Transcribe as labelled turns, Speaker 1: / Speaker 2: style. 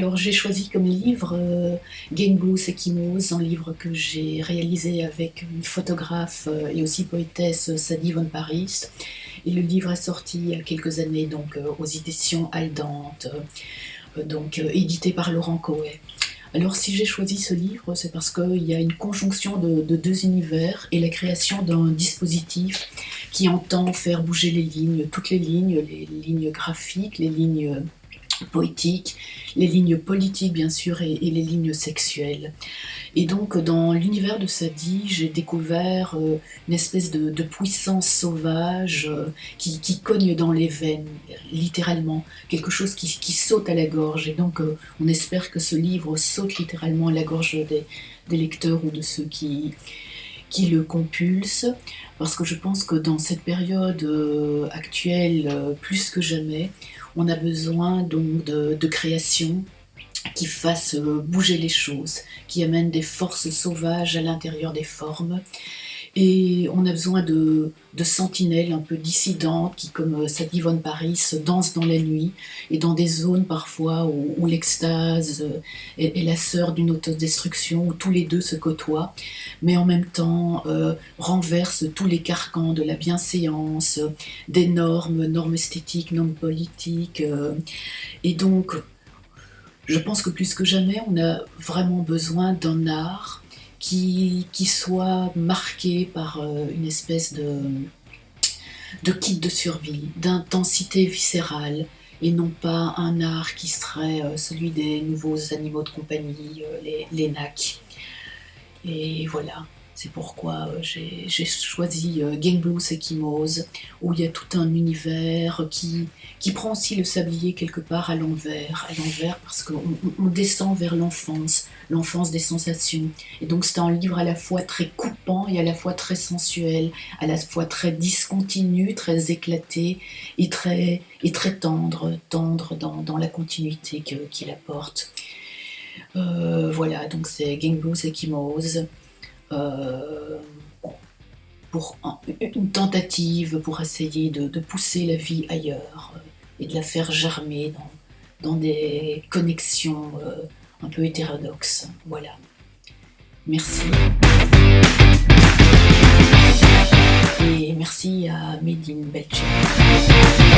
Speaker 1: Alors j'ai choisi comme livre Gang Blues Eskimos, un livre que j'ai réalisé avec une photographe et aussi poétesse, Sadie Von Paris. Et le livre est sorti il y a quelques années donc aux éditions Aldante, édité par Laurent Coët. Alors si j'ai choisi ce livre, c'est parce qu'il y a une conjonction de deux univers et la création d'un dispositif qui entend faire bouger les lignes, toutes les lignes graphiques, les lignes poétiques, les lignes politiques bien sûr et les lignes sexuelles. Et donc dans l'univers de Sadie, j'ai découvert une espèce de puissance sauvage qui cogne dans les veines, littéralement, quelque chose qui saute à la gorge. Et donc on espère que ce livre saute littéralement à la gorge des lecteurs ou de ceux qui le compulsent, parce que je pense que dans cette période actuelle, plus que jamais, on a besoin donc de création qui fasse bouger les choses, qui amène des forces sauvages à l'intérieur des formes. Et on a besoin de sentinelles un peu dissidentes qui, comme Sadie Von Paris, dansent dans la nuit et dans des zones parfois où l'extase est la sœur d'une autodestruction, où tous les deux se côtoient, mais en même temps renversent tous les carcans de la bienséance, des normes esthétiques, normes politiques. Et donc, je pense que plus que jamais, on a vraiment besoin d'un art qui soit marqué par une espèce de kit de survie, d'intensité viscérale, et non pas un art qui serait celui des nouveaux animaux de compagnie, les NAC. Et voilà, c'est pourquoi j'ai choisi Gang Blues Eskimos, où il y a tout un univers qui prend aussi le sablier quelque part à l'envers parce qu'on descend vers l'enfance des sensations. Et donc c'est un livre à la fois très coupant et à la fois très sensuel, à la fois très discontinu, très éclaté et très tendre dans la continuité qu'il apporte. Voilà, donc c'est Gang Blues Eskimos. Pour une tentative pour essayer de pousser la vie ailleurs et de la faire germer dans des connexions un peu hétérodoxes. Voilà. Merci. Et merci à Made in Belgium.